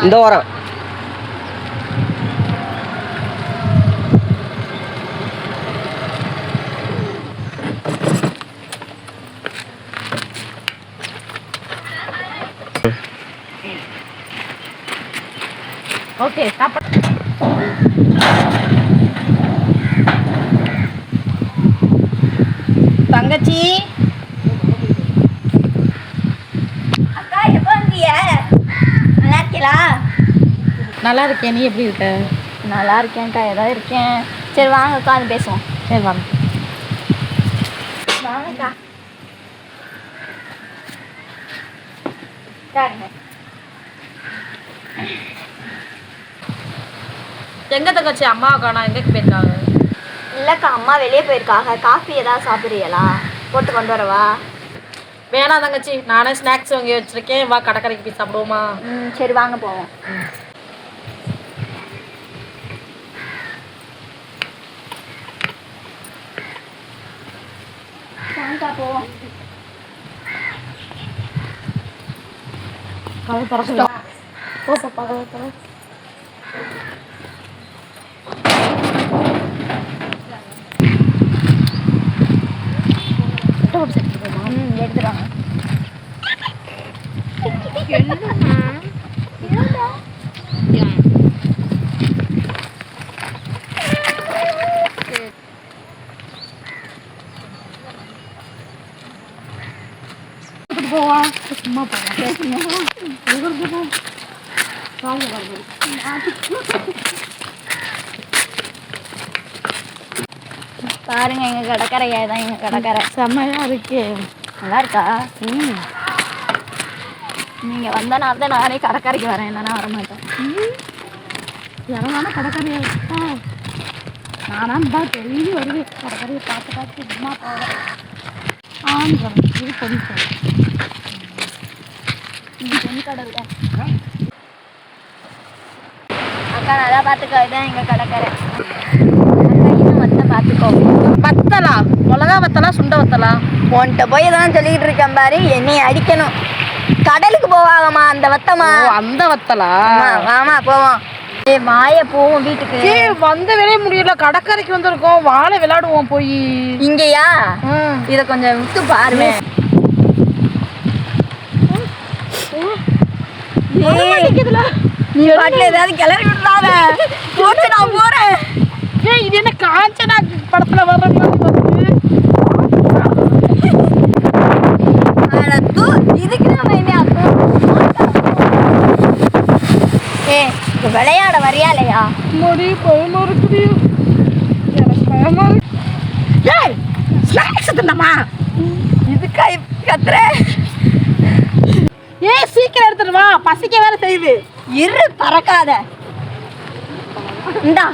இந்த வாரம் ஓகே சாப்பிடு. தங்கச்சி அக்கா எப்போ வந்தீங்க? நல்லா இருக்கீங்களா? நல்லா இருக்கேன். நீ எப்படி இருக்க? நல்லா இருக்கேன்க்கா, ஏதோ இருக்கேன். சரி வாங்க உட்காந்து பேசுவோம். சரி வாங்க. வாங்கக்கா. உட்காருங்க. எங்க தங்கச்சி அம்மாவை காணோம், எங்கே போயிருக்காங்க? இல்லைக்கா, அம்மா வெளியே போயிருக்காங்க. காஃபி ஏதாவது சாப்பிட்றீங்களா? போட்டு கொண்டு வரவா? வேணாம் தங்கச்சி, நானே ஸ்நாக்ஸ் வாங்கி வச்சிருக்கேன். வா கடைக்கரைக்கு போய் சாப்பிடுவோமா? சரி வாங்க போவோம். வாங்கக்கா போவோம். கதை திறக்கலாம். போ பாப்பா, கதை திற. எடுத்துட்டு வாங்க. போவா சும்மா போவா. பாருங்க எங்க கடற்கரையா தான். எங்க கடற்கரை செம்மையா இருக்கு. நல்லா இருக்கா? நீங்க வந்தனால தான் நானே கடற்கரைக்கு வரேன், இல்லைன்னா வர மாட்டேன். இறங்கான கடற்கரையா இருக்கா? நானும் தான் டெய்லி வருவேன் கடற்கரையை பார்த்து பார்த்து சும்மா போவேன். இது கொஞ்சம் கடல் தான் அக்கா, நல்லா பார்த்துக்கோ. இதுதான் எங்க கடற்கரை. அக்கா இன்னும் வந்து பார்த்துக்கோ. வத்தலா, மிளகா வத்தலா, சுண்ட வத்தலா? உன்கிட்ட போய் தான் சொல்லிட்டு இருக்கேன் பாரு, என்னைய அடிக்கணும். கடலுக்கு போவாங்கம்மா அந்த வத்தமா. அந்த வத்தலா? ஆமா போவோம். மாய போவோம் வீட்டுக்கு. வந்த வேலையே முடியல, கடற்கரைக்கு வந்திருக்கோம். வாழை விளையாடுவோம் போய். இங்கயா? இத கொஞ்சம் விட்டு பாருங்க. நீ பாட்டுல ஏதாவது கிளறி விட்டுறாத. போட்டு நான் போறேன். இது என்ன காஞ்சனா படத்துல வர்ற மாதிரி வந்து? இதுக்கு நம்ம என்ன விளையாட வரியா இல்லையா? பயமா இருக்குது. எனக்கு பயமா இருக்கு. ஏய் ஸ்நாக்ஸ் தின்னமா? இதுக்கா கத்துற? ஏய் சீக்கிரம் எடுத்துட்டு வா, பசிக்க வேற செய்யுது. இரு பறக்காத. இந்தா.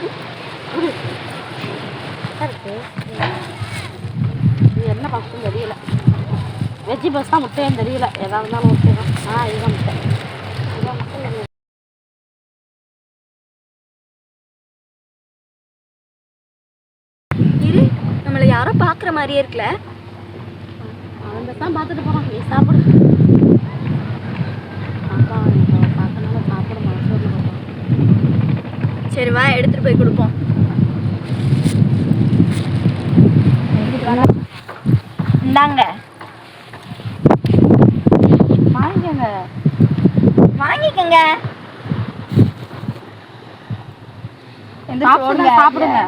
என்ன பசங்க தெரியல. வெஜ்ஜி பஸ் தான் முட்டையும் தெரியல. எதா இருந்தாலும் ஓகே தான். இதுதான் முட்டை. இரு, நம்மளை யாரோ பாக்குற மாதிரியே இருக்குல்ல. அவங்க தான் பார்த்துட்டு போறான். நீ சாப்பிடு. பார்க்கனால சாப்பிட மனசு. சரி வா, எடுத்துட்டு போய் கொடுப்போம். இந்தாங்க வாங்கிக்கங்க. வாங்கிக்கங்க. சாப்பிடுங்க.